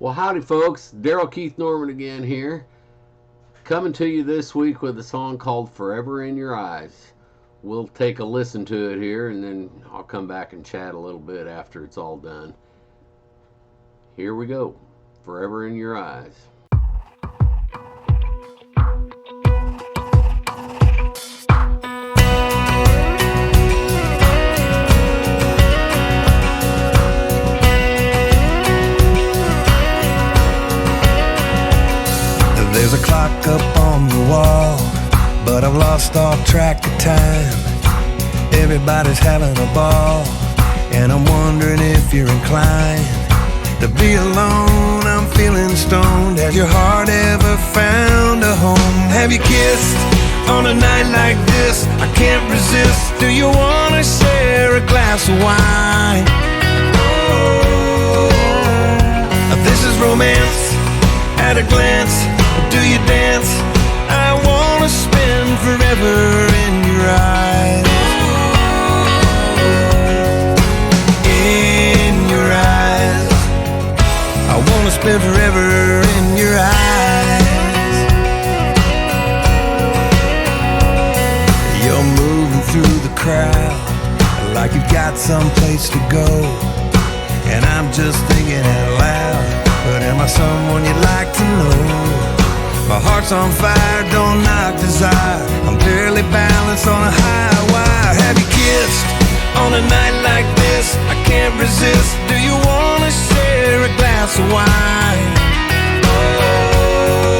Well, howdy, folks. Daryl Keith Norman again here, coming to you this week with a song called Forever in Your Eyes. We'll take a listen to it here, and then I'll come back and chat a little bit after it's all done. Here we go. Forever in Your Eyes. There's a clock up on the wall, but I've lost all track of time. Everybody's having a ball, and I'm wondering if you're inclined to be alone. I'm feeling stoned. Has your heart ever found a home? Have you kissed on a night like this? I can't resist. Do you wanna share a glass of wine? Oh, this is romance at a glance. Do you dance? I wanna spend forever in your eyes. In your eyes. I wanna spend forever in your eyes. You're moving through the crowd like you've got someplace to go, and I'm just thinking out loud, but am I someone you'd like to know? My heart's on fire, don't knock desire. I'm barely balanced on a high wire. Have you kissed on a night like this? I can't resist. Do you wanna share a glass of wine? Oh,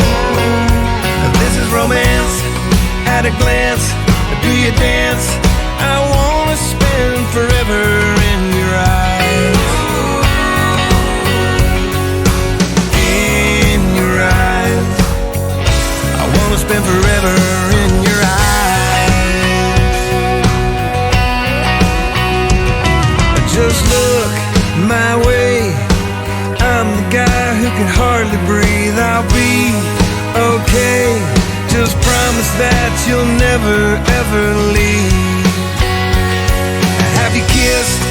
this is romance at a glance. Do you dance? I wanna spend forever in your eyes. Spend forever in your eyes. Just look my way. I'm the guy who can hardly breathe. I'll be okay. Just promise that you'll never ever leave. Have you kissed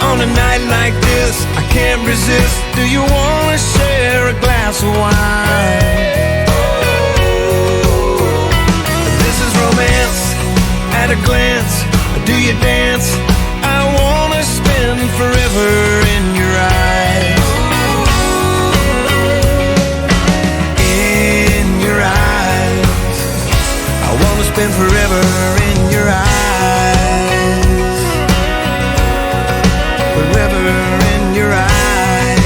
on a night like this? I can't resist. Do you wanna share a glass of wine? Romance at a glance. Do you dance? I wanna spend forever in your eyes. In your eyes. I wanna spend forever in your eyes. Forever in your eyes.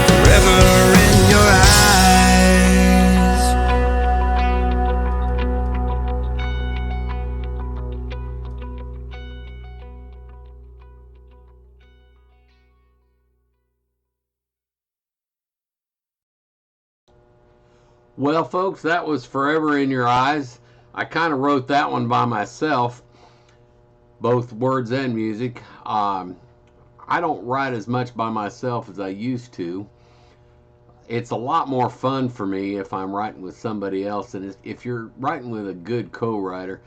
Forever in your eyes. Well, folks, that was Forever in Your Eyes. I kind of wrote that one by myself, both words and music. I don't write as much by myself as I used to. It's a lot more fun for me if I'm writing with somebody else. And if you're writing with a good co-writer,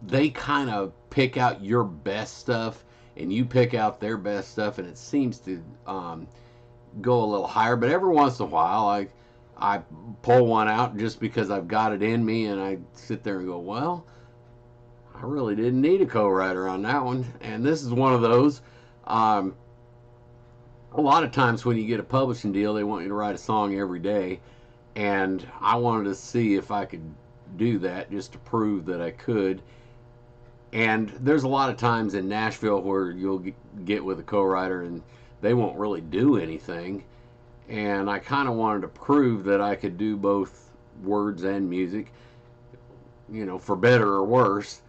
they kind of pick out your best stuff and you pick out their best stuff, and it seems to go a little higher. But every once in a while, I pull one out just because I've got it in me, and I sit there and go, well, I really didn't need a co-writer on that one. And this is one of those. A lot of times when you get a publishing deal, they want you to write a song every day, and I wanted to see if I could do that just to prove that I could. And there's a lot of times in Nashville where you'll get with a co-writer and they won't really do anything. And I kind of wanted to prove that I could do both words and music, for better or worse.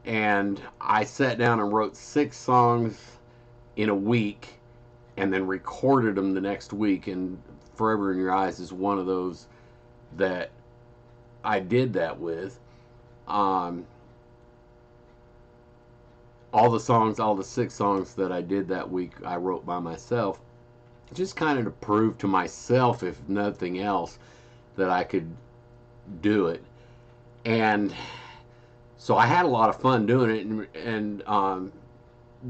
And I sat down and wrote 6 songs in a week and then recorded them the next week. And Forever in Your Eyes is one of those that I did that with. All the 6 songs that I did that week, I wrote by myself. Just kind of to prove to myself, if nothing else, that I could do it. And so I had a lot of fun doing it, and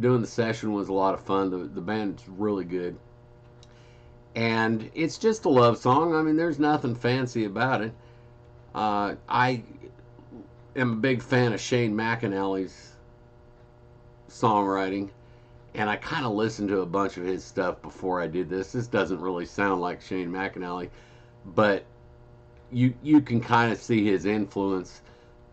doing the session was a lot of fun. The band's really good. And it's just a love song. I mean, there's nothing fancy about it. I am a big fan of Shane McAnally's songwriting, and I kind of listened to a bunch of his stuff before I did this. This doesn't really sound like Shane McAnally, but you can kind of see his influence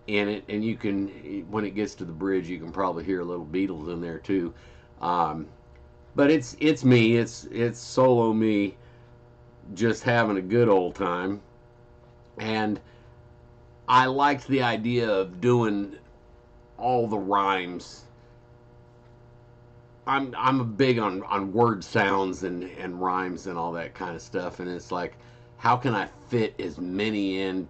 in it, and you can, when it gets to the bridge, you can probably hear a little Beatles in there too. But it's me, it's solo me, just having a good old time, and I liked the idea of doing all the rhymes. I'm a big on word sounds and rhymes and all that kind of stuff, and it's like, how can I fit as many in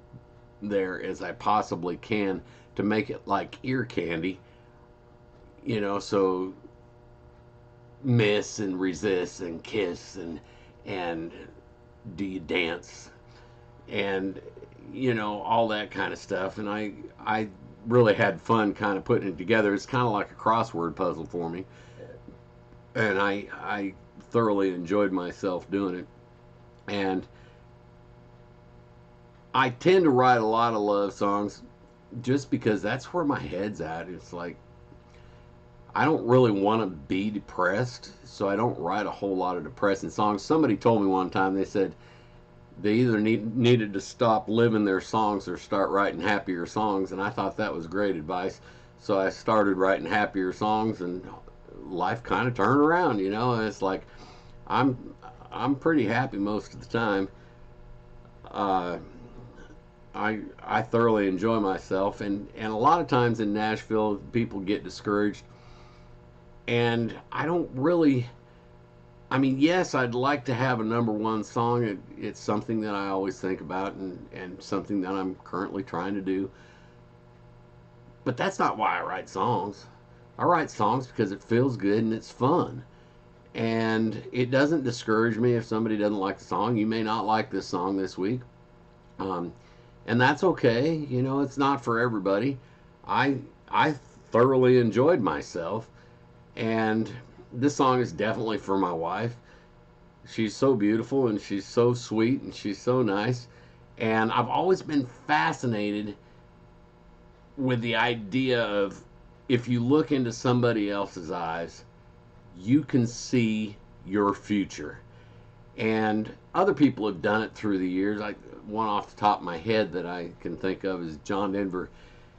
there as I possibly can to make it like ear candy, so miss and resist and kiss and do you dance and all that kind of stuff. And I really had fun kind of putting it together. It's kind of like a crossword puzzle for me, and I thoroughly enjoyed myself doing it. And I tend to write a lot of love songs just because that's where my head's at. It's like, I don't really want to be depressed, so I don't write a whole lot of depressing songs. Somebody told me one time, they said they either needed to stop living their songs or start writing happier songs, and I thought that was great advice. So I started writing happier songs, and life kind of turned around, and it's like, I'm pretty happy most of the time. I thoroughly enjoy myself, and a lot of times in Nashville people get discouraged, and I don't really, I mean, yes, I'd like to have a number one song. It's something that I always think about, and something that I'm currently trying to do, but that's not why I write songs. I write songs because it feels good and it's fun, and it doesn't discourage me if somebody doesn't like the song. You may not like this song this week, and that's okay. It's not for everybody. I thoroughly enjoyed myself, and this song is definitely for my wife. She's so beautiful, and she's so sweet, and she's so nice, and I've always been fascinated with the idea of, if you look into somebody else's eyes, you can see your future. And other people have done it through the years. One off the top of my head that I can think of is John Denver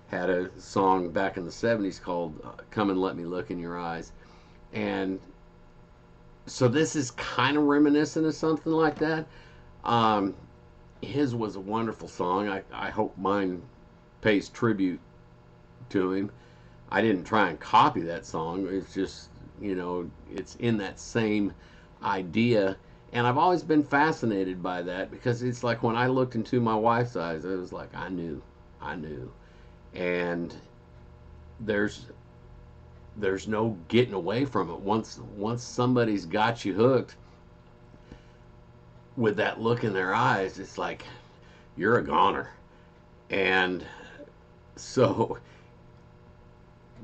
had a song back in the 70s called Come and Let Me Look in Your Eyes. And so this is kind of reminiscent of something like that. His was a wonderful song. I hope mine pays tribute to him. I didn't try and copy that song. It's just, it's in that same idea. And I've always been fascinated by that, because it's like when I looked into my wife's eyes, it was like, I knew. And there's no getting away from it. Once somebody's got you hooked with that look in their eyes, it's like, you're a goner. And so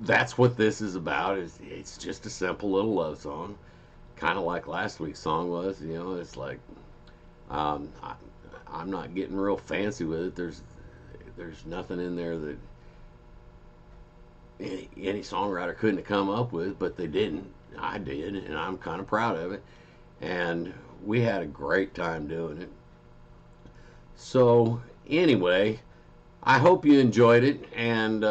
that's what this is about. It's just a simple little love song, kind of like last week's song was. It's like, I'm not getting real fancy with it. There's nothing in there that any songwriter couldn't have come up with, but they didn't. I did, and I'm kind of proud of it. And we had a great time doing it. So anyway, I hope you enjoyed it, and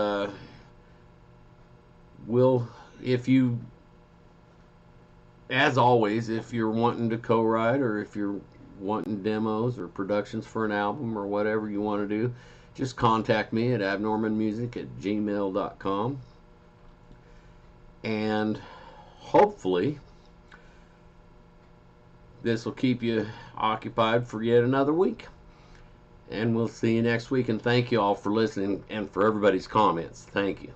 as always, if you're wanting to co-write, or if you're wanting demos or productions for an album or whatever you want to do, just contact me at abnormanmusic@gmail.com, and hopefully this will keep you occupied for yet another week. And we'll see you next week, and thank you all for listening and for everybody's comments. Thank you.